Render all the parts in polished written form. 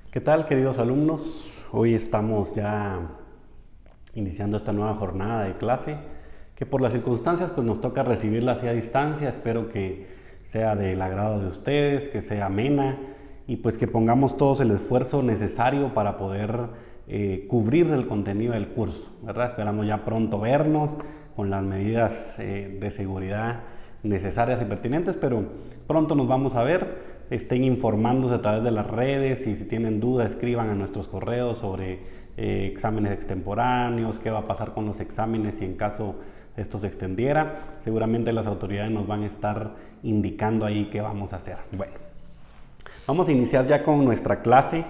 ¿Qué tal, queridos alumnos? Hoy estamos ya iniciando esta nueva jornada de clase que por las circunstancias pues nos toca recibirla así a distancia. Espero que sea del agrado de ustedes, que sea amena y pues que pongamos todos el esfuerzo necesario para poder cubrir el contenido del curso, ¿verdad? Esperamos ya pronto vernos con las medidas de seguridad necesarias y pertinentes, pero pronto nos vamos a ver. Estén informándose a través de las redes y si tienen dudas escriban a nuestros correos sobre exámenes extemporáneos, qué va a pasar con los exámenes si en caso esto se extendiera. Seguramente las autoridades nos van a estar indicando ahí qué vamos a hacer. Bueno, vamos a iniciar ya con nuestra clase.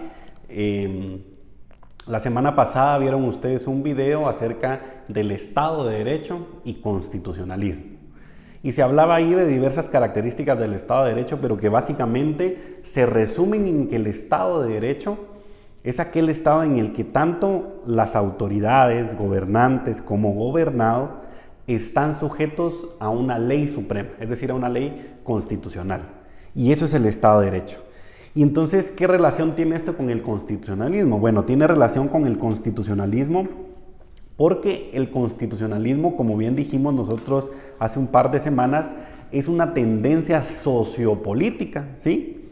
La semana pasada vieron ustedes un video acerca del Estado de Derecho y constitucionalismo. Y se hablaba ahí de diversas características del Estado de Derecho, pero que básicamente se resumen en que el Estado de Derecho es aquel Estado en el que tanto las autoridades, gobernantes como gobernados están sujetos a una ley suprema, es decir, a una ley constitucional. Y eso es el Estado de Derecho. Y entonces, ¿qué relación tiene esto con el constitucionalismo? Bueno, tiene relación con el constitucionalismo porque el constitucionalismo, como bien dijimos nosotros hace un par de semanas, es una tendencia sociopolítica, ¿sí?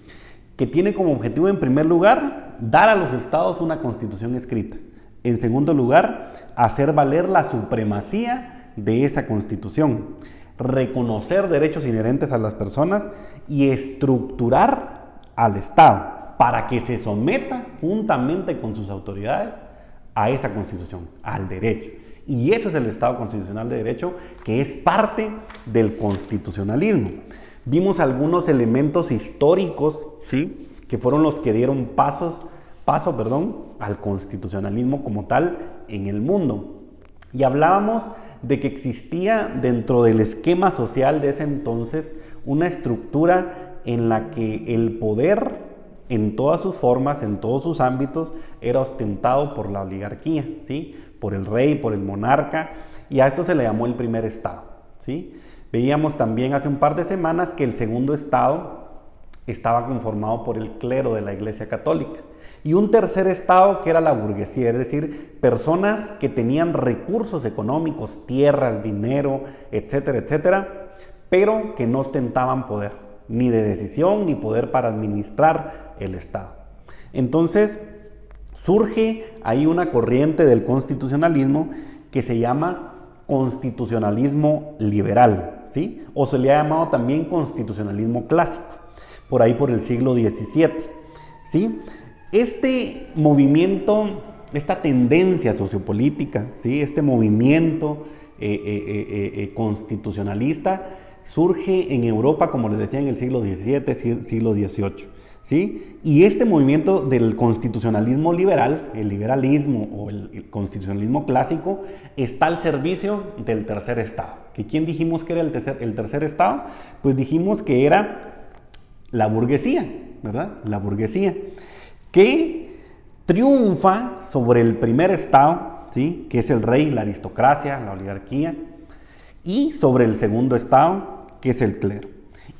Que tiene como objetivo, en primer lugar, dar a los estados una constitución escrita. En segundo lugar, hacer valer la supremacía de esa constitución, reconocer derechos inherentes a las personas y estructurar al Estado para que se someta juntamente con sus autoridades a esa constitución, al derecho. Y eso es el Estado constitucional de derecho, que es parte del constitucionalismo. Vimos algunos elementos históricos, ¿sí?, que fueron los que dieron paso al constitucionalismo como tal en el mundo. Y hablábamos de que existía dentro del esquema social de ese entonces una estructura en la que el poder en todas sus formas, en todos sus ámbitos, era ostentado por la oligarquía, ¿sí?, por el rey, por el monarca, y a esto se le llamó el primer estado, ¿sí? Veíamos también hace un par de semanas que el segundo estado estaba conformado por el clero de la Iglesia Católica, y un tercer estado que era la burguesía, es decir, personas que tenían recursos económicos, tierras, dinero, etcétera, etcétera, pero que no ostentaban poder, ni de decisión, ni poder para administrar el Estado. Entonces, surge ahí una corriente del constitucionalismo que se llama constitucionalismo liberal, ¿sí? O se le ha llamado también constitucionalismo clásico, por ahí por el siglo XVII, ¿sí? Este movimiento, esta tendencia sociopolítica, ¿sí?, este movimiento constitucionalista surge en Europa, como les decía, en el siglo XVII, siglo XVIII, ¿sí? Y este movimiento del constitucionalismo liberal, el liberalismo o el constitucionalismo clásico, está al servicio del tercer estado. ¿Que quién dijimos que era el tercer estado? Pues dijimos que era la burguesía, ¿verdad? La burguesía, que triunfa sobre el primer estado, ¿sí?, que es el rey, la aristocracia, la oligarquía, y sobre el segundo estado, que es el clero.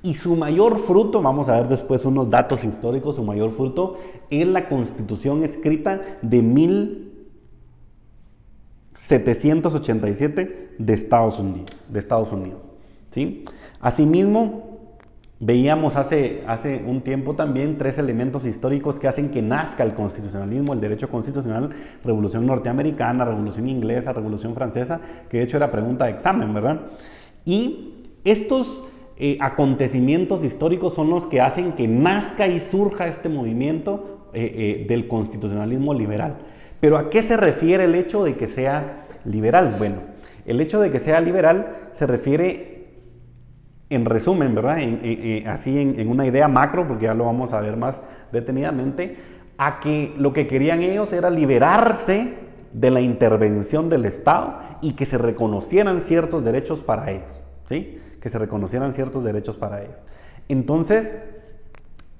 Y su mayor fruto, vamos a ver después unos datos históricos, su mayor fruto es la Constitución escrita de 1787 de Estados Unidos, ¿sí? Asimismo, veíamos hace un tiempo también tres elementos históricos que hacen que nazca el constitucionalismo, el derecho constitucional: Revolución Norteamericana, Revolución Inglesa, Revolución Francesa, que de hecho era pregunta de examen, ¿verdad? Y estos acontecimientos históricos son los que hacen que nazca y surja este movimiento del constitucionalismo liberal. ¿Pero a qué se refiere el hecho de que sea liberal? Bueno, el hecho de que sea liberal se refiere, en resumen, ¿verdad?, así en una idea macro, porque ya lo vamos a ver más detenidamente, a que lo que querían ellos era liberarse de la intervención del Estado y que se reconocieran ciertos derechos para ellos, ¿sí?, que se reconocieran ciertos derechos para ellos. Entonces,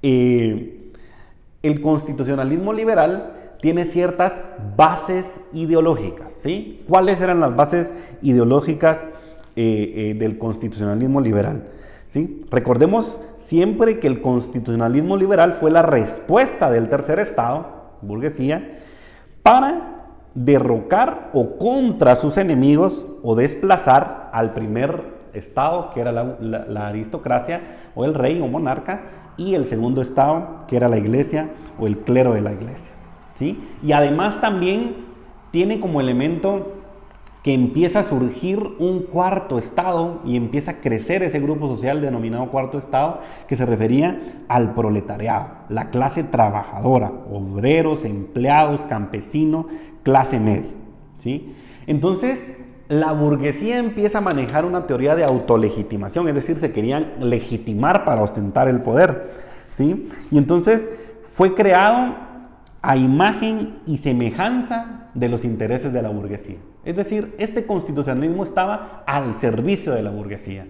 el constitucionalismo liberal tiene ciertas bases ideológicas, ¿sí? ¿Cuáles eran las bases ideológicas del constitucionalismo liberal? ¿Sí? Recordemos siempre que el constitucionalismo liberal fue la respuesta del tercer estado burguesía, para derrocar o contra sus enemigos o desplazar al primer estado, que era la aristocracia o el rey o monarca, y el segundo estado, que era la iglesia o el clero de la iglesia, ¿sí? Y además también tiene como elemento que empieza a surgir un cuarto estado y empieza a crecer ese grupo social denominado cuarto estado, que se refería al proletariado, la clase trabajadora, obreros, empleados, campesinos, clase media, ¿sí? Entonces, la burguesía empieza a manejar una teoría de autolegitimación, es decir, se querían legitimar para ostentar el poder, ¿sí? Y entonces fue creado a imagen y semejanza de los intereses de la burguesía. Es decir, este constitucionalismo estaba al servicio de la burguesía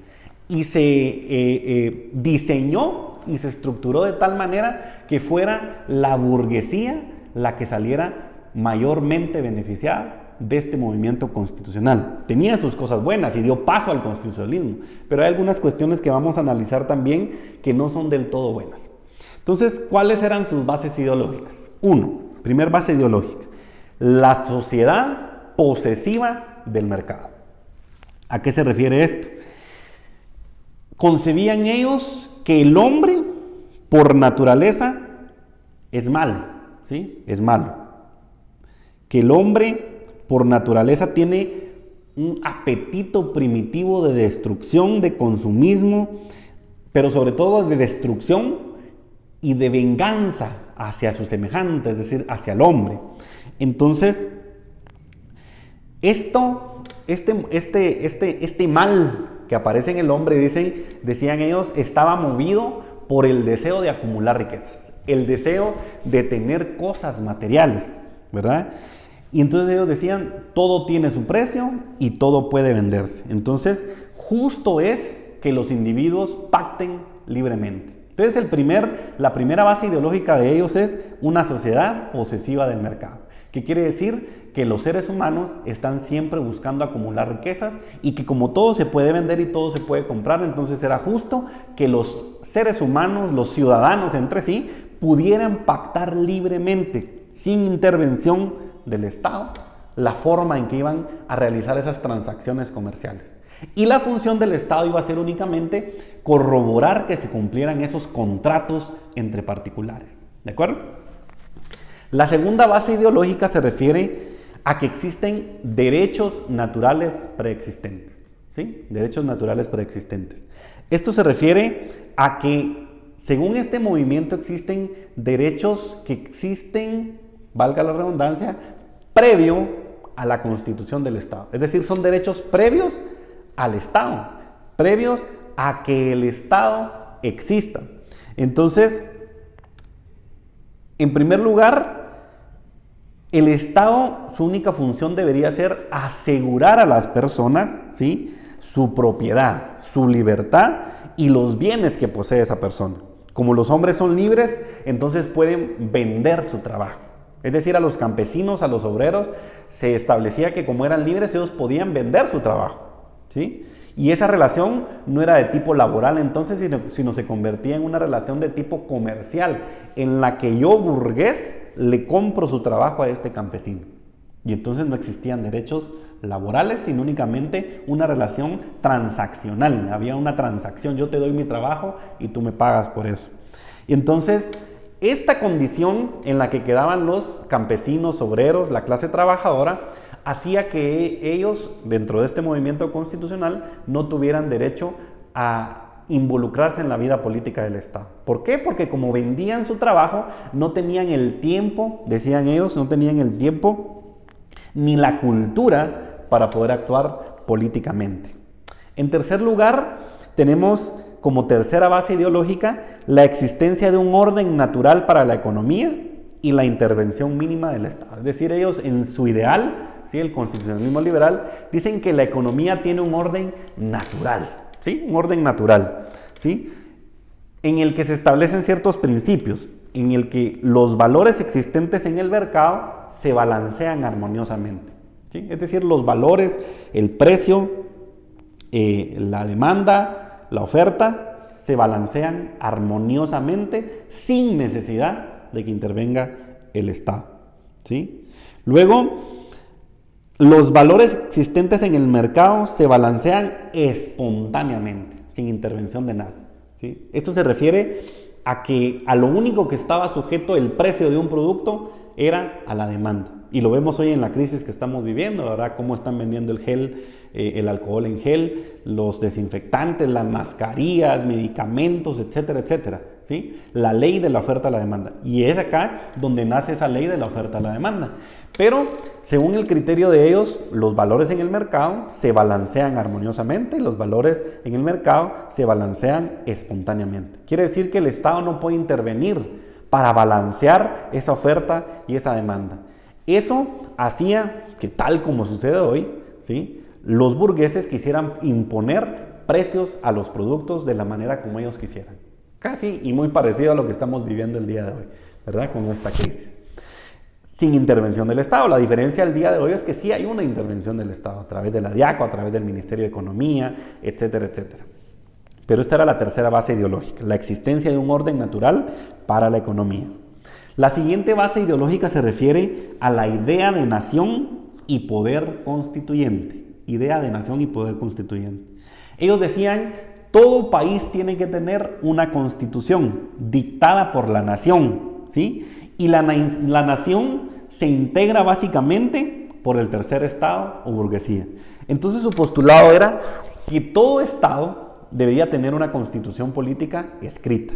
y se diseñó y se estructuró de tal manera que fuera la burguesía la que saliera mayormente beneficiada de este movimiento constitucional. Tenía sus cosas buenas y dio paso al constitucionalismo, pero hay algunas cuestiones que vamos a analizar también que no son del todo buenas. Entonces, ¿cuáles eran sus bases ideológicas? Uno, primer base ideológica, la sociedad posesiva del mercado. ¿A qué se refiere esto? Concebían ellos que el hombre, por naturaleza, es malo, ¿sí? Es malo. Que el hombre, por naturaleza, tiene un apetito primitivo de destrucción, de consumismo, pero sobre todo de destrucción y de venganza hacia su semejante, es decir, hacia el hombre. Entonces, este mal que aparece en el hombre, decían ellos, estaba movido por el deseo de acumular riquezas, el deseo de tener cosas materiales, ¿verdad? Y entonces ellos decían, todo tiene su precio y todo puede venderse. Entonces, justo es que los individuos pacten libremente. Entonces, la primera base ideológica de ellos es una sociedad posesiva del mercado. ¿Qué quiere decir? Que los seres humanos están siempre buscando acumular riquezas y que como todo se puede vender y todo se puede comprar, entonces era justo que los seres humanos, los ciudadanos entre sí, pudieran pactar libremente, sin intervención del Estado, la forma en que iban a realizar esas transacciones comerciales. Y la función del Estado iba a ser únicamente corroborar que se cumplieran esos contratos entre particulares. ¿De acuerdo? La segunda base ideológica se refiere a que existen derechos naturales preexistentes, ¿sí? Derechos naturales preexistentes. Esto se refiere a que, según este movimiento, existen derechos que existen, valga la redundancia, previo a la constitución del Estado. Es decir, son derechos previos al Estado, previos a que el Estado exista. Entonces, en primer lugar, el Estado, su única función debería ser asegurar a las personas, ¿sí?, su propiedad, su libertad y los bienes que posee esa persona. Como los hombres son libres, entonces pueden vender su trabajo. Es decir, a los campesinos, a los obreros, se establecía que como eran libres, ellos podían vender su trabajo, ¿sí? Y esa relación no era de tipo laboral entonces, sino se convertía en una relación de tipo comercial, en la que yo, burgués, le compro su trabajo a este campesino. Y entonces no existían derechos laborales, sino únicamente una relación transaccional. Había una transacción, yo te doy mi trabajo y tú me pagas por eso. Y entonces, esta condición en la que quedaban los campesinos, obreros, la clase trabajadora, hacía que ellos, dentro de este movimiento constitucional, no tuvieran derecho a involucrarse en la vida política del Estado. ¿Por qué? Porque como vendían su trabajo, no tenían el tiempo, decían ellos, no tenían el tiempo ni la cultura para poder actuar políticamente. En tercer lugar, tenemos como tercera base ideológica la existencia de un orden natural para la economía y la intervención mínima del Estado. Es decir, ellos en su ideal, ¿sí?, el constitucionalismo liberal, dicen que la economía tiene un orden natural, ¿sí?, un orden natural, ¿sí?, en el que se establecen ciertos principios, en el que los valores existentes en el mercado se balancean armoniosamente, ¿sí? Es decir, los valores, el precio, la demanda, la oferta, se balancean armoniosamente sin necesidad de que intervenga el Estado, ¿sí? Luego, los valores existentes en el mercado se balancean espontáneamente, sin intervención de nada, ¿sí? Esto se refiere a que a lo único que estaba sujeto el precio de un producto era a la demanda. Y lo vemos hoy en la crisis que estamos viviendo, ¿verdad? Cómo están vendiendo el gel, el alcohol en gel, los desinfectantes, las mascarillas, medicamentos, etcétera, etcétera, ¿sí? La ley de la oferta a la demanda. Y es acá donde nace esa ley de la oferta a la demanda. Pero, según el criterio de ellos, los valores en el mercado se balancean armoniosamente y los valores en el mercado se balancean espontáneamente. Quiere decir que el Estado no puede intervenir para balancear esa oferta y esa demanda. Eso hacía que, tal como sucede hoy, ¿sí?, los burgueses quisieran imponer precios a los productos de la manera como ellos quisieran. Casi y muy parecido a lo que estamos viviendo el día de hoy, ¿verdad?, con esta crisis. Sin intervención del Estado. La diferencia al día de hoy es que sí hay una intervención del Estado a través de la DIACO, a través del Ministerio de Economía, etcétera, etcétera. Pero esta era la tercera base ideológica, la existencia de un orden natural para la economía. La siguiente base ideológica se refiere a la idea de nación y poder constituyente. Idea de nación y poder constituyente. Ellos decían, todo país tiene que tener una constitución dictada por la nación, ¿sí? Y la nación se integra básicamente por el tercer estado o burguesía. Entonces su postulado era que todo estado debía tener una constitución política escrita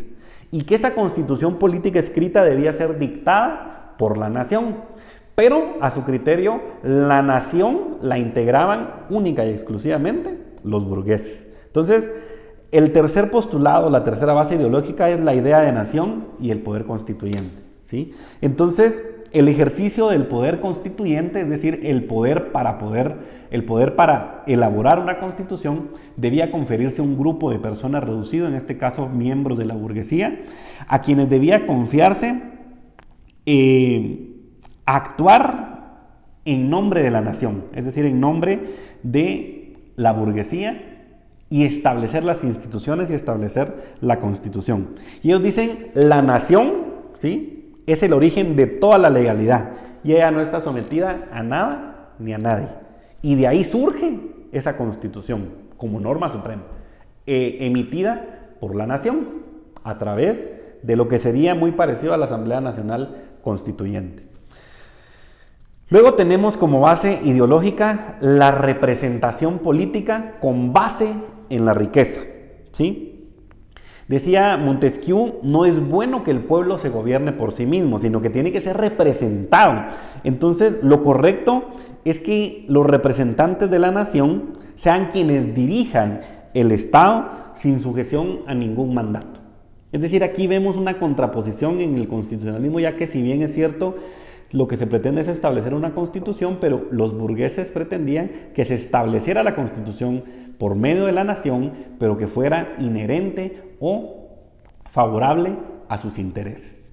y que esa constitución política escrita debía ser dictada por la nación. Pero a su criterio, la nación la integraban única y exclusivamente los burgueses. Entonces, el tercer postulado, la tercera base ideológica es la idea de nación y el poder constituyente, ¿sí? Entonces, el ejercicio del poder constituyente, es decir, el poder para elaborar una constitución, debía conferirse a un grupo de personas reducido, en este caso miembros de la burguesía, a quienes debía confiarse actuar en nombre de la nación, es decir, en nombre de la burguesía, y establecer las instituciones y establecer la constitución. Y ellos dicen, la nación, ¿sí?, es el origen de toda la legalidad y ella no está sometida a nada ni a nadie. Y de ahí surge esa constitución como norma suprema, emitida por la nación a través de lo que sería muy parecido a la Asamblea Nacional Constituyente. Luego tenemos como base ideológica la representación política con base en la riqueza, ¿sí? Decía Montesquieu, no es bueno que el pueblo se gobierne por sí mismo, sino que tiene que ser representado. Entonces, lo correcto es que los representantes de la nación sean quienes dirijan el Estado sin sujeción a ningún mandato. Es decir, aquí vemos una contraposición en el constitucionalismo, ya que si bien es cierto, lo que se pretende es establecer una constitución, pero los burgueses pretendían que se estableciera la constitución por medio de la nación, pero que fuera inherente o favorable a sus intereses.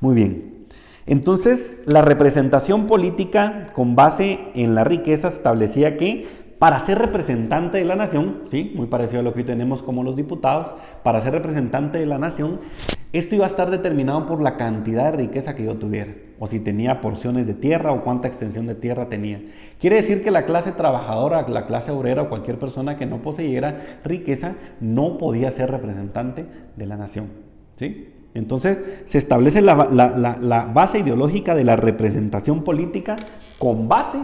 Muy bien. Entonces, la representación política con base en la riqueza establecía que para ser representante de la nación, ¿sí?, muy parecido a lo que hoy tenemos como los diputados, para ser representante de la nación, esto iba a estar determinado por la cantidad de riqueza que yo tuviera, o si tenía porciones de tierra o cuánta extensión de tierra tenía. Quiere decir que la clase trabajadora, la clase obrera o cualquier persona que no poseyera riqueza no podía ser representante de la nación, ¿sí? Entonces se establece la base ideológica de la representación política con base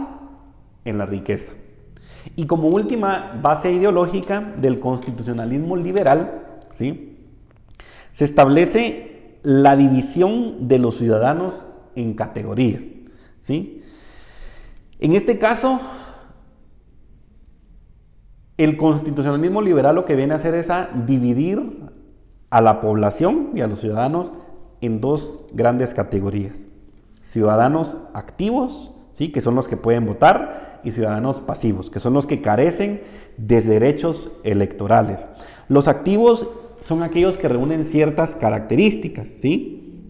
en la riqueza. Y como última base ideológica del constitucionalismo liberal, ¿sí?, se establece la división de los ciudadanos en categorías, ¿sí? En este caso, el constitucionalismo liberal lo que viene a hacer es a dividir a la población y a los ciudadanos en dos grandes categorías. Ciudadanos activos, ¿sí?, que son los que pueden votar, y ciudadanos pasivos, que son los que carecen de derechos electorales. Los activos son aquellos que reúnen ciertas características, ¿sí?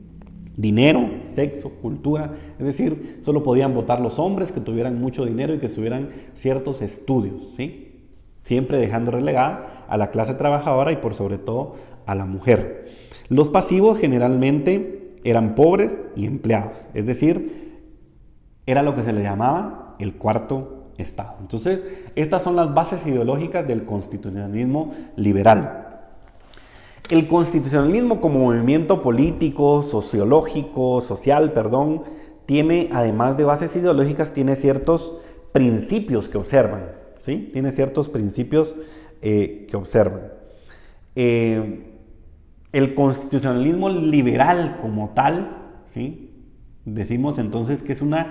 Dinero, sexo, cultura, es decir, solo podían votar los hombres que tuvieran mucho dinero y que tuvieran ciertos estudios, ¿sí?, siempre dejando relegada a la clase trabajadora y por sobre todo a la mujer. Los pasivos generalmente eran pobres y empleados. Es decir, era lo que se le llamaba el cuarto estado. Entonces, estas son las bases ideológicas del constitucionalismo liberal. El constitucionalismo como movimiento político, social, tiene, además de bases ideológicas, tiene ciertos principios que observan, ¿sí? Tiene ciertos principios que observan. El constitucionalismo liberal como tal, ¿sí? Decimos entonces que es una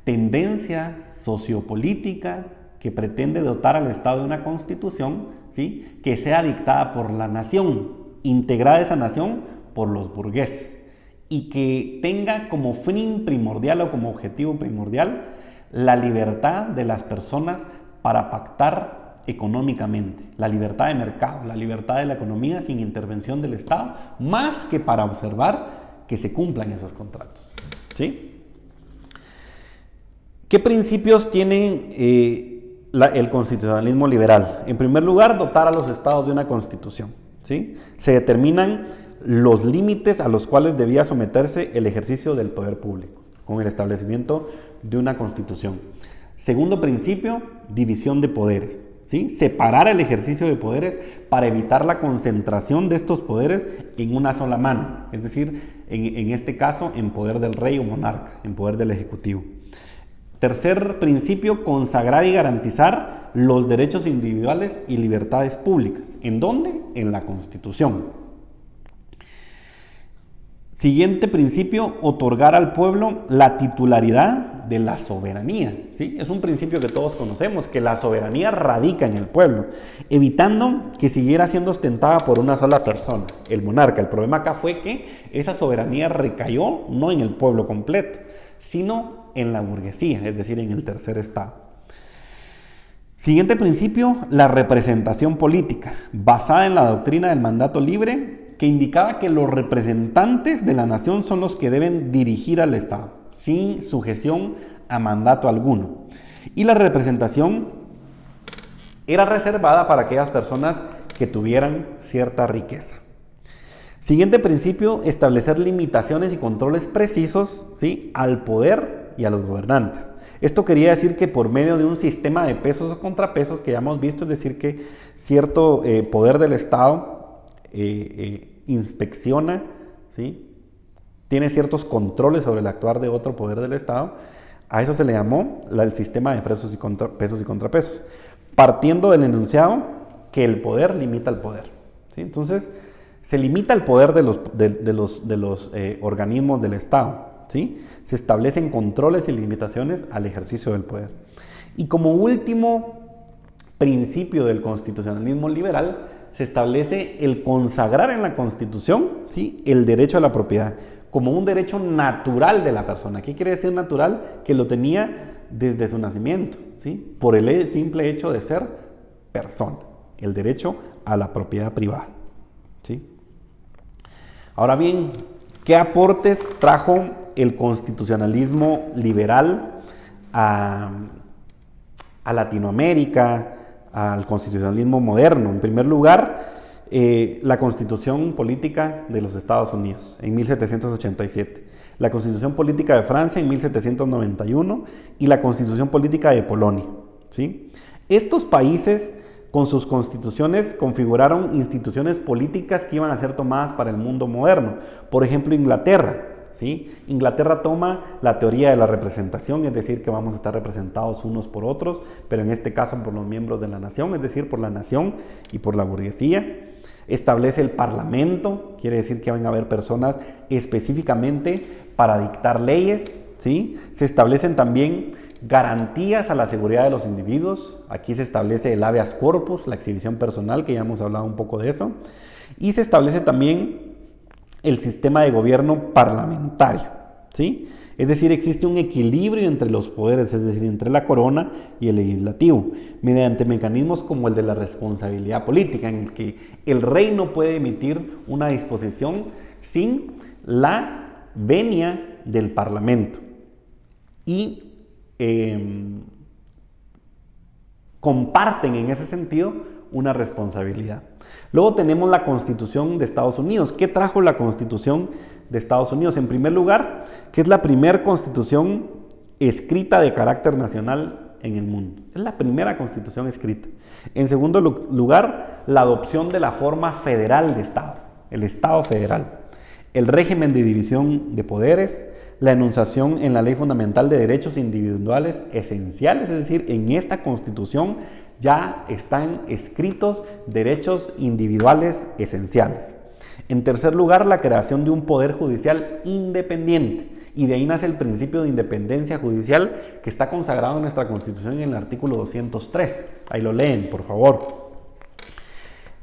tendencia sociopolítica que pretende dotar al Estado de una constitución, ¿sí? Que sea dictada por la nación, integrada esa nación por los burgueses, y que tenga como fin primordial o como objetivo primordial la libertad de las personas para pactar económicamente, la libertad de mercado, la libertad de la economía sin intervención del Estado, más que para observar que se cumplan esos contratos, ¿sí? ¿Qué principios tiene el constitucionalismo liberal? En primer lugar, dotar a los estados de una constitución, ¿sí? Se determinan los límites a los cuales debía someterse el ejercicio del poder público, con el establecimiento de una constitución. Segundo principio, división de poderes, ¿sí? Separar el ejercicio de poderes para evitar la concentración de estos poderes en una sola mano, es decir, en este caso, en poder del rey o monarca, en poder del ejecutivo. Tercer principio, consagrar y garantizar los derechos individuales y libertades públicas. ¿En dónde? En la Constitución. Siguiente principio, otorgar al pueblo la titularidad de la soberanía, ¿sí? Es un principio que todos conocemos, que la soberanía radica en el pueblo, evitando que siguiera siendo ostentada por una sola persona, el monarca. El problema acá fue que esa soberanía recayó no en el pueblo completo, sino en la burguesía, es decir, en el tercer estado. Siguiente principio, la representación política, basada en la doctrina del mandato libre, que indicaba que los representantes de la nación son los que deben dirigir al Estado, sin sujeción a mandato alguno. Y la representación era reservada para aquellas personas que tuvieran cierta riqueza. Siguiente principio, establecer limitaciones y controles precisos, ¿sí?, al poder y a los gobernantes. Esto quería decir que por medio de un sistema de pesos o contrapesos que ya hemos visto, es decir, que cierto poder del Estado inspecciona, ¿sí?, tiene ciertos controles sobre el actuar de otro poder del Estado. A eso se le llamó el sistema de pesos y contrapesos, partiendo del enunciado que el poder limita al poder, ¿sí? Entonces, se limita el poder de los organismos del Estado, ¿sí? Se establecen controles y limitaciones al ejercicio del poder. Y como último principio del constitucionalismo liberal, se establece el consagrar en la Constitución, ¿sí?, el derecho a la propiedad como un derecho natural de la persona. ¿Qué quiere decir natural? Que lo tenía desde su nacimiento, ¿sí?, por el simple hecho de ser persona, el derecho a la propiedad privada, ¿sí? Ahora bien, ¿qué aportes trajo el constitucionalismo liberal a Latinoamérica, al constitucionalismo moderno? En primer lugar, la Constitución Política de los Estados Unidos en 1787, la Constitución Política de Francia en 1791 y la Constitución Política de Polonia, ¿sí? Estos países con sus constituciones configuraron instituciones políticas que iban a ser tomadas para el mundo moderno. Por ejemplo, Inglaterra, ¿sí? Inglaterra toma la teoría de la representación, es decir, que vamos a estar representados unos por otros, pero en este caso por los miembros de la nación, es decir, por la nación y por la burguesía. Establece el parlamento, quiere decir que van a haber personas específicamente para dictar leyes, ¿sí? Se establecen también garantías a la seguridad de los individuos. Aquí se establece el habeas corpus, la exhibición personal, que ya hemos hablado un poco de eso. Y se establece también el sistema de gobierno parlamentario, ¿sí? Es decir, existe un equilibrio entre los poderes, es decir, entre la corona y el legislativo, mediante mecanismos como el de la responsabilidad política, en el que el rey no puede emitir una disposición sin la venia del parlamento. Y comparten en ese sentido una responsabilidad. Luego tenemos la Constitución de Estados Unidos. ¿Qué trajo la Constitución de Estados Unidos? En primer lugar, que es la primera constitución escrita de carácter nacional en el mundo. Es la primera constitución escrita. En segundo lugar, la adopción de la forma federal de Estado, el Estado federal, el régimen de división de poderes, la enunciación en la Ley Fundamental de Derechos Individuales Esenciales, es decir, en esta Constitución ya están escritos derechos individuales esenciales. En tercer lugar, la creación de un poder judicial independiente, y de ahí nace el principio de independencia judicial que está consagrado en nuestra Constitución en el artículo 203. Ahí lo leen, por favor.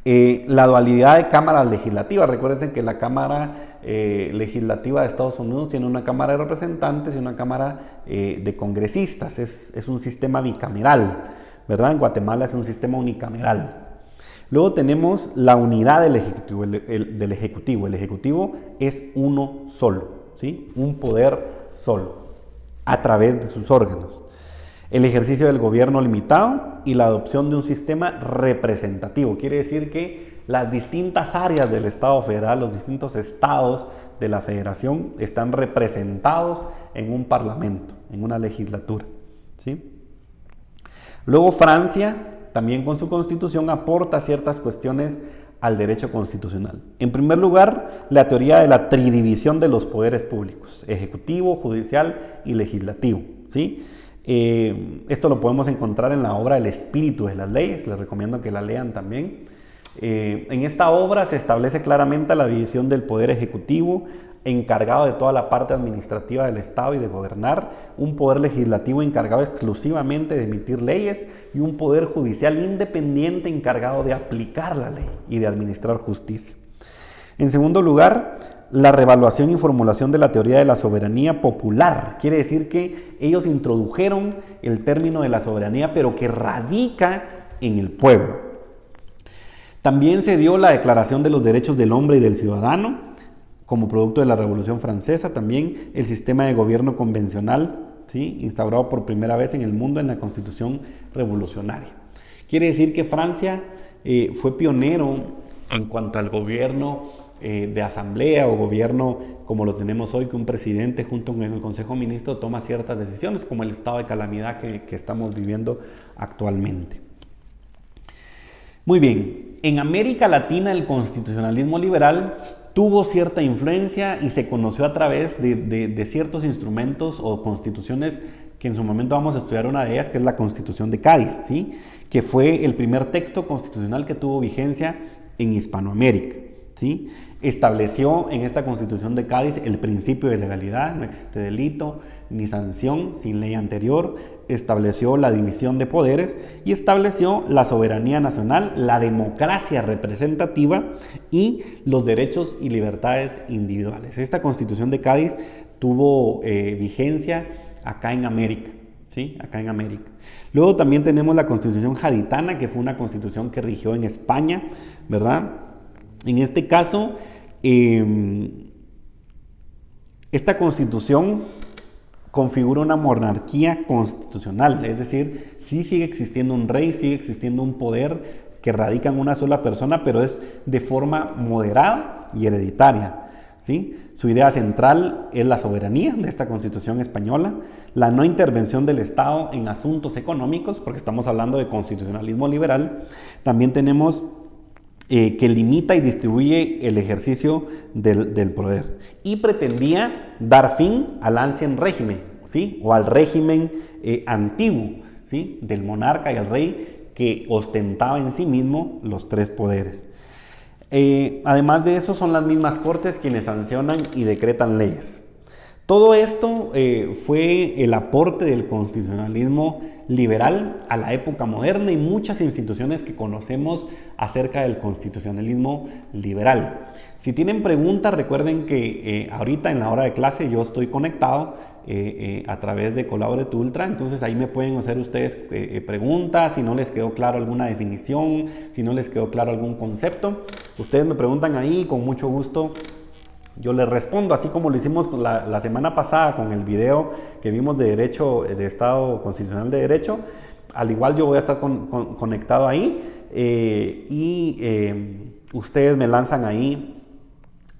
La dualidad de cámaras legislativas. Recuerden que la Cámara Legislativa de Estados Unidos tiene una Cámara de Representantes y una Cámara de Congresistas. Es un sistema bicameral, ¿verdad? En Guatemala es un sistema unicameral. Luego tenemos la unidad del Ejecutivo. El Ejecutivo es uno solo, ¿sí? Un poder solo, a través de sus órganos. El ejercicio del gobierno limitado y la adopción de un sistema representativo. Quiere decir que las distintas áreas del Estado federal, los distintos estados de la federación están representados en un parlamento, en una legislatura, ¿sí? Luego Francia, también con su constitución, aporta ciertas cuestiones al derecho constitucional. En primer lugar, la teoría de la tridivisión de los poderes públicos, ejecutivo, judicial y legislativo, ¿sí? Esto lo podemos encontrar en la obra El espíritu de las leyes, les recomiendo que la lean también. En esta obra se establece claramente la división del poder ejecutivo, encargado de toda la parte administrativa del Estado y de gobernar, un poder legislativo encargado exclusivamente de emitir leyes y un poder judicial independiente encargado de aplicar la ley y de administrar justicia. En segundo lugar, la revaluación y formulación de la teoría de la soberanía popular. Quiere decir que ellos introdujeron el término de la soberanía, pero que radica en el pueblo. También se dio la Declaración de los Derechos del Hombre y del Ciudadano, como producto de la Revolución Francesa. También el sistema de gobierno convencional, ¿sí? Instaurado por primera vez en el mundo en la Constitución revolucionaria. Quiere decir que Francia fue pionero en cuanto al gobierno de asamblea o gobierno como lo tenemos hoy, que un presidente junto con el Consejo de Ministros toma ciertas decisiones, como el estado de calamidad que estamos viviendo actualmente. Muy bien, en América Latina el constitucionalismo liberal tuvo cierta influencia y se conoció a través de ciertos instrumentos o constituciones que en su momento vamos a estudiar una de ellas, que es la Constitución de Cádiz, ¿sí? Que fue el primer texto constitucional que tuvo vigencia en Hispanoamérica, ¿sí? Estableció en esta Constitución de Cádiz el principio de legalidad, no existe delito ni sanción sin ley anterior, estableció la división de poderes y estableció la soberanía nacional, la democracia representativa y los derechos y libertades individuales. Esta Constitución de Cádiz tuvo vigencia acá en América, ¿sí? Acá en América. Luego también tenemos la Constitución Jaditana, que fue una constitución que rigió en España, ¿verdad? En este caso, esta constitución configura una monarquía constitucional, es decir, sí sigue existiendo un rey, sigue existiendo un poder que radica en una sola persona, pero es de forma moderada y hereditaria, ¿sí? Su idea central es la soberanía de esta Constitución española, la no intervención del Estado en asuntos económicos, porque estamos hablando de constitucionalismo liberal. También tenemos que limita y distribuye el ejercicio del poder y pretendía dar fin al ancien régimen, ¿sí? O al régimen antiguo, ¿sí? Del monarca y el rey, que ostentaba en sí mismo los tres poderes. Además de eso, son las mismas cortes quienes sancionan y decretan leyes. Todo esto fue el aporte del constitucionalismo liberal a la época moderna y muchas instituciones que conocemos acerca del constitucionalismo liberal. Si tienen preguntas, recuerden que ahorita en la hora de clase yo estoy conectado a través de Colaborate Ultra, entonces ahí me pueden hacer ustedes preguntas, si no les quedó claro alguna definición, si no les quedó claro algún concepto, ustedes me preguntan ahí, con mucho gusto yo les respondo, así como lo hicimos la semana pasada con el video que vimos de derecho, de Estado Constitucional de Derecho. Al igual yo voy a estar conectado ahí ustedes me lanzan ahí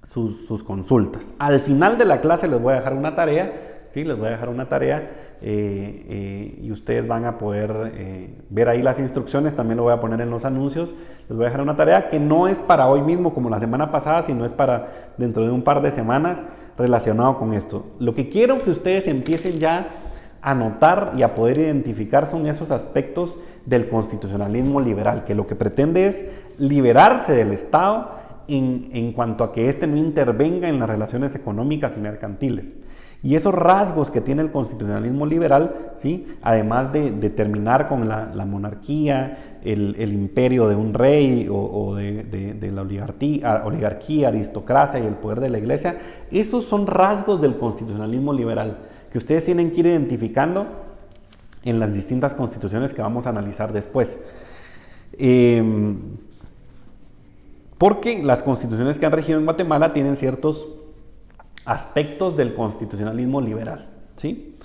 sus consultas. Al final de la clase les voy a dejar una tarea, ¿sí? Les voy a dejar una tarea y ustedes van a poder ver ahí las instrucciones. También lo voy a poner en los anuncios. Les voy a dejar una tarea que no es para hoy mismo como la semana pasada, sino es para dentro de un par de semanas relacionado con esto. Lo que quiero que ustedes empiecen ya a notar y a poder identificar son esos aspectos del constitucionalismo liberal, que lo que pretende es liberarse del Estado en cuanto a que éste no intervenga en las relaciones económicas y mercantiles. Y esos rasgos que tiene el constitucionalismo liberal, ¿sí? Además de terminar con la monarquía, el imperio de un rey o de la oligarquía, aristocracia y el poder de la iglesia, esos son rasgos del constitucionalismo liberal que ustedes tienen que ir identificando en las distintas constituciones que vamos a analizar después. Porque las constituciones que han regido en Guatemala tienen ciertos aspectos del constitucionalismo liberal, ¿sí?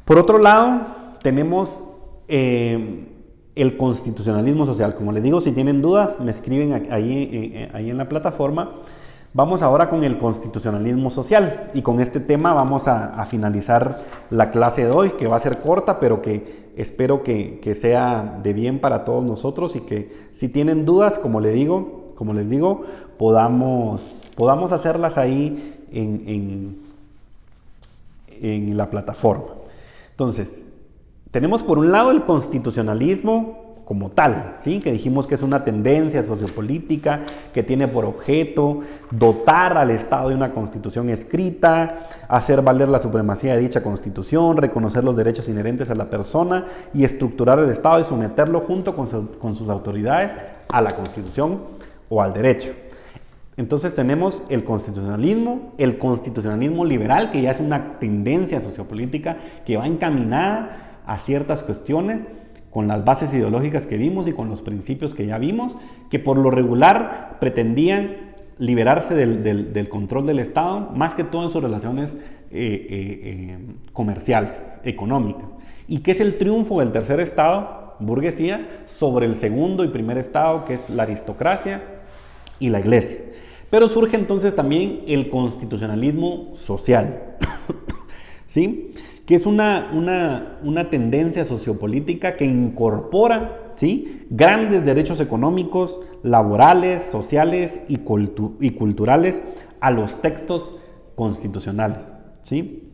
Por otro lado, tenemos el constitucionalismo social. Como les digo, si tienen dudas, me escriben ahí en la plataforma. Vamos ahora con el constitucionalismo social y con este tema vamos a finalizar la clase de hoy, que va a ser corta, pero que espero que sea de bien para todos nosotros y que si tienen dudas, como les digo, podamos hacerlas ahí en la plataforma. Entonces, tenemos por un lado el constitucionalismo como tal, ¿sí? Que dijimos que es una tendencia sociopolítica que tiene por objeto dotar al Estado de una constitución escrita, hacer valer la supremacía de dicha constitución, reconocer los derechos inherentes a la persona y estructurar el Estado y someterlo junto con sus autoridades a la constitución o al derecho. Entonces tenemos el constitucionalismo liberal, que ya es una tendencia sociopolítica que va encaminada a ciertas cuestiones con las bases ideológicas que vimos y con los principios que ya vimos, que por lo regular pretendían liberarse del control del Estado, más que todo en sus relaciones comerciales, económicas, y que es el triunfo del tercer Estado, burguesía, sobre el segundo y primer Estado, que es la aristocracia y la iglesia. Pero surge entonces también el constitucionalismo social, ¿sí? Que es una tendencia sociopolítica que incorpora, ¿sí?, grandes derechos económicos, laborales, sociales y culturales a los textos constitucionales, ¿sí?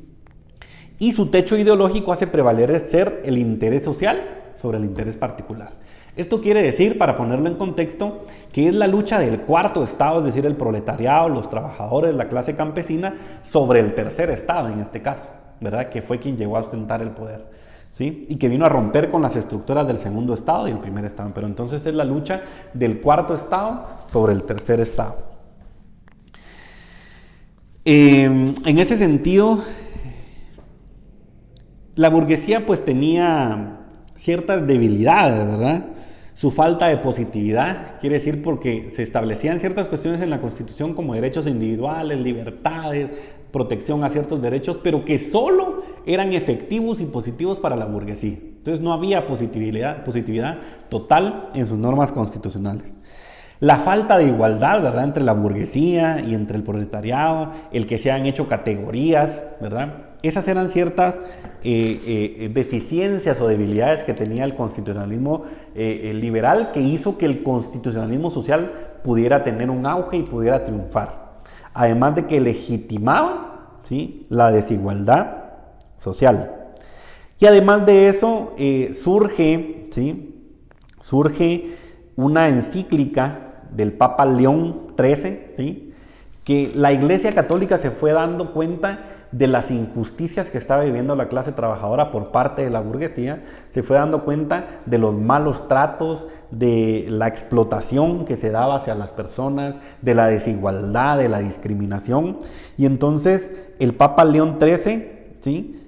Y su techo ideológico hace prevalecer el interés social sobre el interés particular. Esto quiere decir, para ponerlo en contexto, que es la lucha del cuarto Estado, es decir, el proletariado, los trabajadores, la clase campesina, sobre el tercer Estado en este caso, ¿verdad? Que fue quien llegó a ostentar el poder, ¿sí? Y que vino a romper con las estructuras del segundo Estado y el primer Estado. Pero entonces es la lucha del cuarto Estado sobre el tercer Estado. En ese sentido, la burguesía pues tenía ciertas debilidades, ¿verdad? Su falta de positividad, quiere decir porque se establecían ciertas cuestiones en la Constitución como derechos individuales, libertades, protección a ciertos derechos, pero que solo eran efectivos y positivos para la burguesía. Entonces no había positividad total en sus normas constitucionales. La falta de igualdad, ¿verdad?, entre la burguesía y entre el proletariado, el que se han hecho categorías, ¿verdad? Esas eran ciertas deficiencias o debilidades que tenía el constitucionalismo liberal, que hizo que el constitucionalismo social pudiera tener un auge y pudiera triunfar. Además de que legitimaba, ¿sí?, la desigualdad social. Y además de eso surge una encíclica del Papa León XIII, ¿sí?, que la Iglesia Católica se fue dando cuenta de las injusticias que estaba viviendo la clase trabajadora por parte de la burguesía, se fue dando cuenta de los malos tratos, de la explotación que se daba hacia las personas, de la desigualdad, de la discriminación. Y entonces el Papa León XIII, ¿sí?,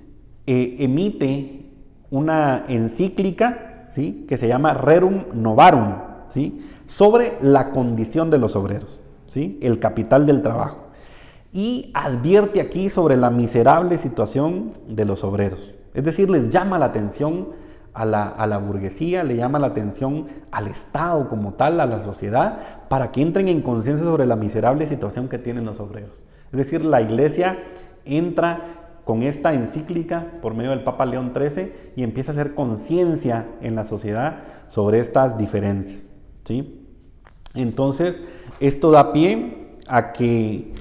emite una encíclica, ¿sí?, que se llama Rerum Novarum, ¿sí?, sobre la condición de los obreros, ¿sí?, el capital del trabajo. Y advierte aquí sobre la miserable situación de los obreros. Es decir, les llama la atención a la burguesía, le llama la atención al Estado como tal, a la sociedad, para que entren en conciencia sobre la miserable situación que tienen los obreros. Es decir, la Iglesia entra con esta encíclica por medio del Papa León XIII y empieza a hacer conciencia en la sociedad sobre estas diferencias, ¿sí? Entonces, esto da pie a que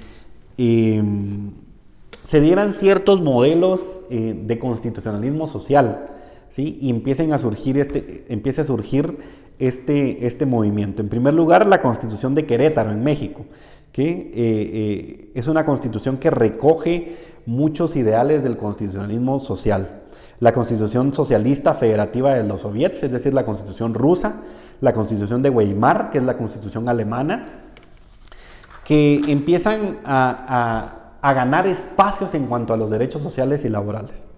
se dieran ciertos modelos de constitucionalismo social, ¿sí? Y empiece a surgir este movimiento. En primer lugar, la Constitución de Querétaro, en México, que es una constitución que recoge muchos ideales del constitucionalismo social. La Constitución Socialista Federativa de los Soviets, es decir, la Constitución rusa, la Constitución de Weimar, que es la Constitución alemana, que empiezan a ganar espacios en cuanto a los derechos sociales y laborales.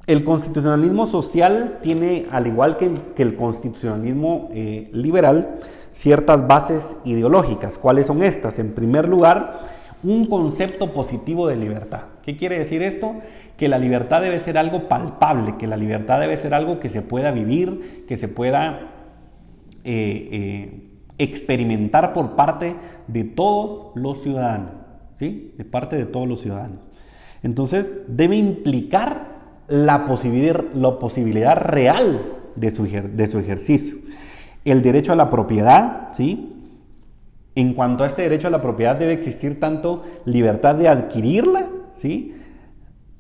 El constitucionalismo social tiene, al igual que el constitucionalismo liberal, ciertas bases ideológicas. ¿Cuáles son estas? En primer lugar, un concepto positivo de libertad. ¿Qué quiere decir esto? Que la libertad debe ser algo palpable, que la libertad debe ser algo que se pueda vivir, que se pueda experimentar por parte de todos los ciudadanos, ¿sí? De parte de todos los ciudadanos. Entonces, debe implicar la posibilidad real de su ejercicio. El derecho a la propiedad, ¿sí? En cuanto a este derecho a la propiedad, debe existir tanto libertad de adquirirla, ¿sí?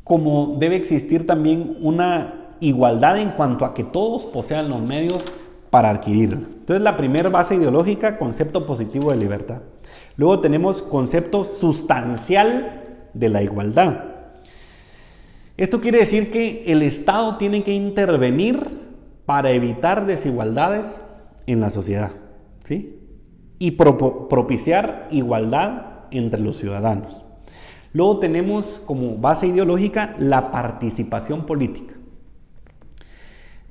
Como debe existir también una igualdad en cuanto a que todos posean los medios para adquirirla. Entonces, la primera base ideológica, concepto positivo de libertad. Luego tenemos concepto sustancial de la igualdad. Esto quiere decir que el Estado tiene que intervenir para evitar desigualdades en la sociedad, ¿sí? Y propiciar igualdad entre los ciudadanos. Luego tenemos como base ideológica la participación política.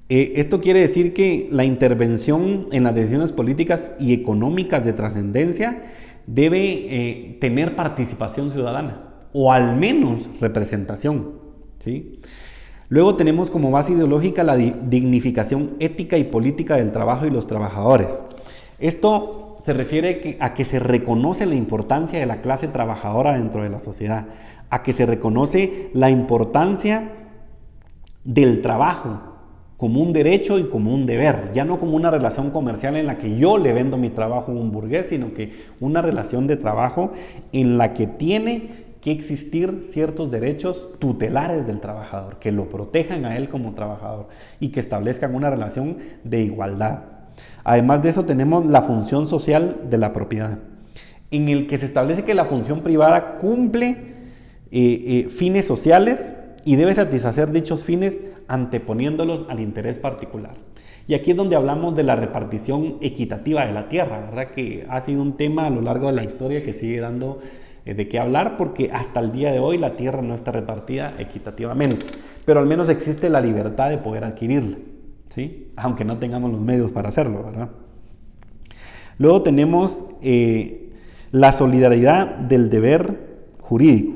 Esto quiere decir que la intervención en las decisiones políticas y económicas de trascendencia debe tener participación ciudadana, o al menos representación, ¿sí? Luego tenemos como base ideológica la dignificación ética y política del trabajo y los trabajadores. Esto se refiere a que se reconoce la importancia de la clase trabajadora dentro de la sociedad, a que se reconoce la importancia del trabajo como un derecho y como un deber, ya no como una relación comercial en la que yo le vendo mi trabajo a un burgués, sino que una relación de trabajo en la que tiene que existir ciertos derechos tutelares del trabajador, que lo protejan a él como trabajador y que establezcan una relación de igualdad. Además de eso, tenemos la función social de la propiedad, en el que se establece que la función privada cumple fines sociales y debe satisfacer dichos fines anteponiéndolos al interés particular. Y aquí es donde hablamos de la repartición equitativa de la tierra, ¿verdad? Que ha sido un tema a lo largo de la historia que sigue dando de qué hablar, porque hasta el día de hoy la tierra no está repartida equitativamente, pero al menos existe la libertad de poder adquirirla, ¿sí? Aunque no tengamos los medios para hacerlo, ¿verdad? Luego tenemos la solidaridad del deber jurídico,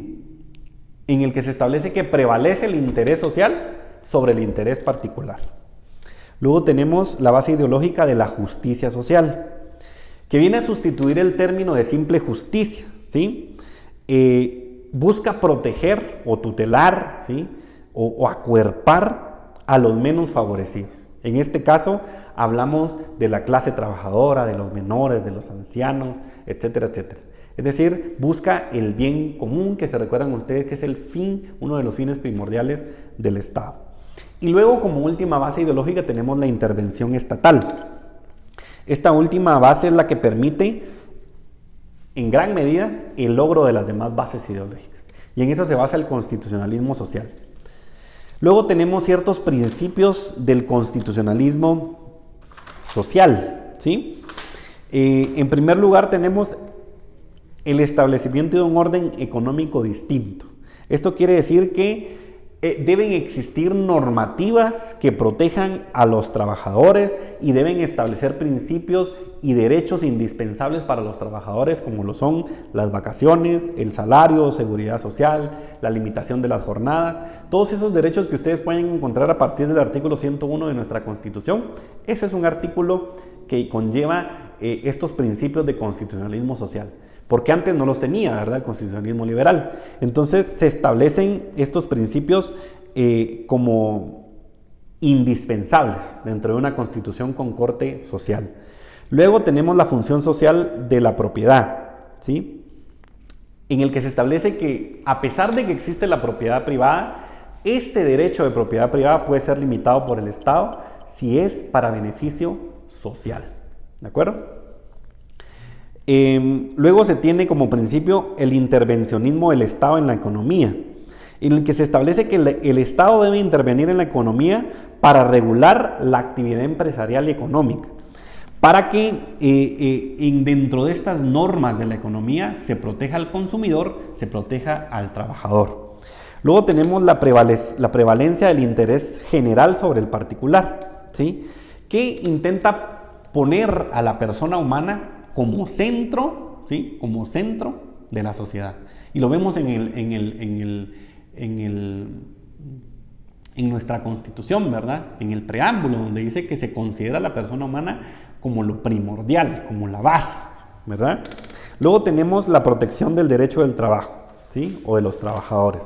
en el que se establece que prevalece el interés social sobre el interés particular. Luego tenemos la base ideológica de la justicia social, que viene a sustituir el término de simple justicia, ¿sí? Busca proteger o tutelar, ¿sí? o acuerpar a los menos favorecidos. En este caso hablamos de la clase trabajadora, de los menores, de los ancianos, etcétera, etcétera. Es decir, busca el bien común, que se recuerdan ustedes que es el fin, uno de los fines primordiales del Estado. Y luego, como última base ideológica, tenemos la intervención estatal. Esta última base es la que permite, en gran medida, el logro de las demás bases ideológicas. Y en eso se basa el constitucionalismo social. Luego tenemos ciertos principios del constitucionalismo social, ¿sí? En primer lugar, tenemos el establecimiento de un orden económico distinto. Esto quiere decir que Deben existir normativas que protejan a los trabajadores y deben establecer principios y derechos indispensables para los trabajadores, como lo son las vacaciones, el salario, seguridad social, la limitación de las jornadas. Todos esos derechos que ustedes pueden encontrar a partir del artículo 101 de nuestra Constitución. Ese es un artículo que conlleva estos principios de constitucionalismo social. Porque antes no los tenía, ¿verdad? El constitucionalismo liberal. Entonces se establecen estos principios como indispensables dentro de una constitución con corte social. Luego tenemos la función social de la propiedad, ¿sí? En el que se establece que a pesar de que existe la propiedad privada, este derecho de propiedad privada puede ser limitado por el Estado si es para beneficio social. ¿De acuerdo? Luego se tiene como principio el intervencionismo del Estado en la economía, en el que se establece que el Estado debe intervenir en la economía para regular la actividad empresarial y económica, para que dentro de estas normas de la economía se proteja al consumidor, se proteja al trabajador. Luego tenemos la prevalencia del interés general sobre el particular, ¿sí? Que intenta poner a la persona humana como centro, ¿sí? Como centro de la sociedad. Y lo vemos en nuestra Constitución, ¿verdad? En el preámbulo, donde dice que se considera a la persona humana como lo primordial, como la base, ¿verdad? Luego tenemos la protección del derecho del trabajo, ¿sí? O de los trabajadores.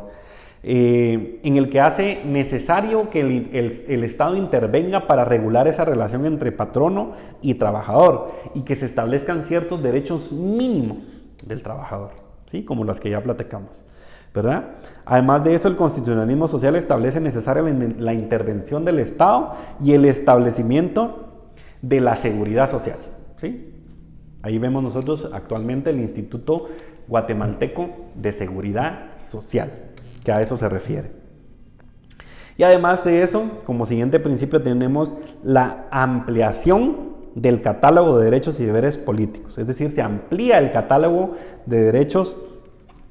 En el que hace necesario que el Estado intervenga para regular esa relación entre patrono y trabajador y que se establezcan ciertos derechos mínimos del trabajador, ¿sí? Como las que ya platicamos, ¿verdad? Además de eso, el constitucionalismo social establece necesaria la intervención del Estado y el establecimiento de la seguridad social, ¿sí? Ahí vemos nosotros actualmente el Instituto Guatemalteco de Seguridad Social, que a eso se refiere. Y además de eso, como siguiente principio tenemos la ampliación del catálogo de derechos y deberes políticos. Es decir, se amplía el catálogo de derechos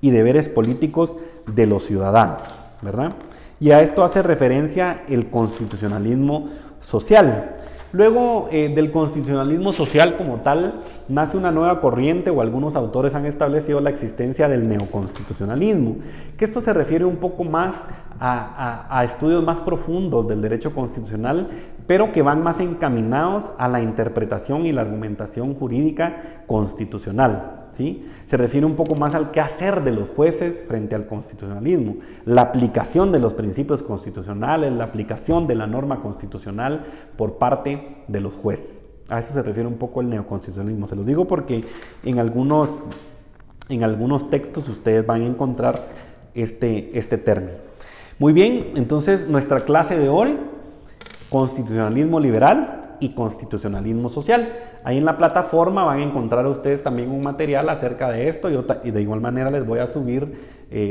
y deberes políticos de los ciudadanos, ¿verdad? Y a esto hace referencia el constitucionalismo social. Luego del constitucionalismo social como tal, nace una nueva corriente, o algunos autores han establecido la existencia del neoconstitucionalismo, que esto se refiere un poco más a estudios más profundos del derecho constitucional, pero que van más encaminados a la interpretación y la argumentación jurídica constitucional, ¿sí? Se refiere un poco más al quehacer de los jueces frente al constitucionalismo, la aplicación de los principios constitucionales, la aplicación de la norma constitucional por parte de los jueces. A eso se refiere un poco el neoconstitucionalismo. Se los digo porque en algunos textos ustedes van a encontrar este término. Muy bien, entonces nuestra clase de hoy, constitucionalismo liberal y constitucionalismo social. Ahí en la plataforma van a encontrar ustedes también un material acerca de esto y de igual manera les voy a subir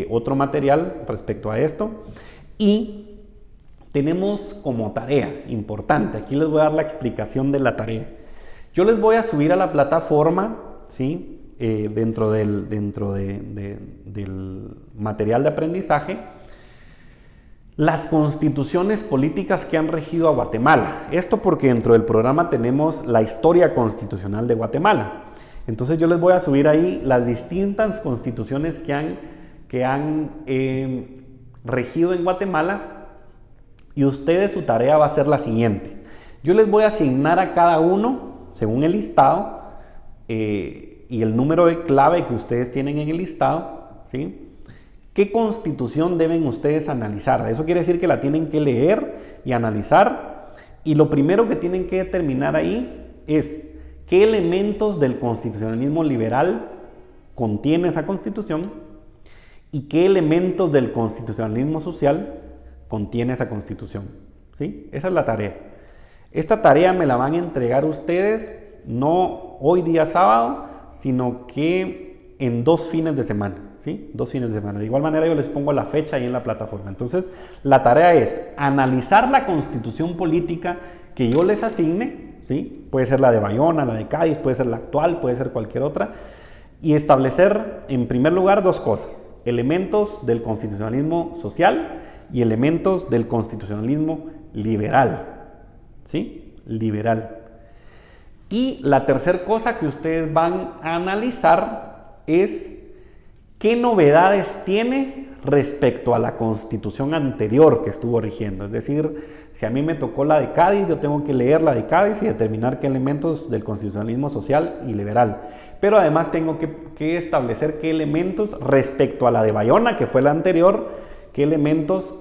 otro material respecto a esto. Y tenemos como tarea importante, aquí les voy a dar la explicación de la tarea. Yo les voy a subir a la plataforma, ¿sí? Dentro del material de aprendizaje, las constituciones políticas que han regido a Guatemala. Esto porque dentro del programa tenemos la historia constitucional de Guatemala. Entonces yo les voy a subir ahí las distintas constituciones que han regido en Guatemala, y ustedes su tarea va a ser la siguiente. Yo les voy a asignar a cada uno, según el listado y el número de clave que ustedes tienen en el listado, ¿sí? ¿Qué constitución deben ustedes analizar? Eso quiere decir que la tienen que leer y analizar. Y lo primero que tienen que determinar ahí es qué elementos del constitucionalismo liberal contiene esa constitución y qué elementos del constitucionalismo social contiene esa constitución, ¿sí? Esa es la tarea. Esta tarea me la van a entregar ustedes no hoy día sábado, sino que en 2 fines de semana, ¿sí? 2 fines de semana. De igual manera yo les pongo la fecha ahí en la plataforma. Entonces la tarea es analizar la constitución política que yo les asigne, ¿sí? Puede ser la de Bayona, la de Cádiz, puede ser la actual, puede ser cualquier otra, y establecer en primer lugar 2 cosas: elementos del constitucionalismo social y elementos del constitucionalismo liberal. ¿Sí? Liberal. Y la tercera cosa que ustedes van a analizar es qué novedades tiene respecto a la constitución anterior que estuvo rigiendo. Es decir, si a mí me tocó la de Cádiz, yo tengo que leer la de Cádiz y determinar qué elementos del constitucionalismo social y liberal. Pero además tengo que establecer qué elementos respecto a la de Bayona, que fue la anterior, qué elementos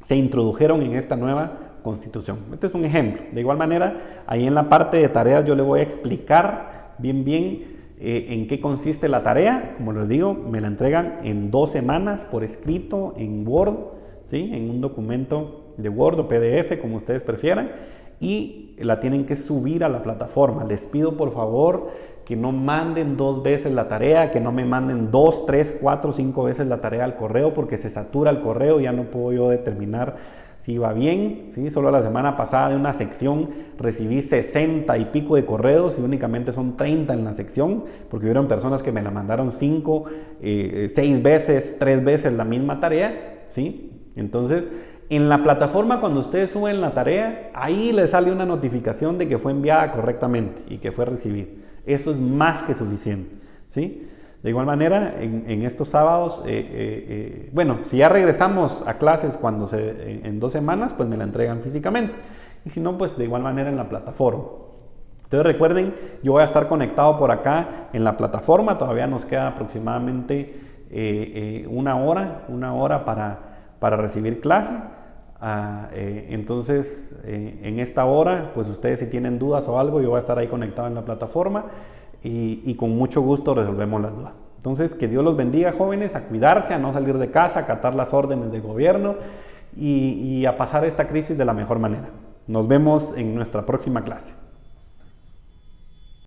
se introdujeron en esta nueva constitución. Este es un ejemplo. De igual manera, ahí en la parte de tareas yo le voy a explicar bien en qué consiste la tarea. Como les digo, me la entregan en 2 semanas por escrito en Word, ¿sí? En un documento de Word o PDF, como ustedes prefieran, y la tienen que subir a la plataforma. Les pido por favor que no manden 2 veces la tarea, que no me manden 2, 3, 4, 5 veces la tarea al correo, porque se satura el correo, ya no puedo yo determinar si va bien, ¿sí? Solo la semana pasada de una sección recibí 60 y pico de correos y únicamente son 30 en la sección, porque hubieron personas que me la mandaron 5, 6 veces, 3 veces la misma tarea, ¿sí? Entonces, en la plataforma, cuando ustedes suben la tarea, ahí les sale una notificación de que fue enviada correctamente y que fue recibida. Eso es más que suficiente, ¿sí? De igual manera, en estos sábados, bueno, si ya regresamos a clases en 2 semanas, pues me la entregan físicamente. Y si no, pues de igual manera en la plataforma. Entonces recuerden, yo voy a estar conectado por acá en la plataforma. Todavía nos queda aproximadamente una hora para recibir clase. Entonces, en esta hora, pues ustedes si tienen dudas o algo, yo voy a estar ahí conectado en la plataforma. Y con mucho gusto resolvemos las dudas. Entonces, que Dios los bendiga, jóvenes, a cuidarse, a no salir de casa, a acatar las órdenes del gobierno y a pasar esta crisis de la mejor manera. Nos vemos en nuestra próxima clase.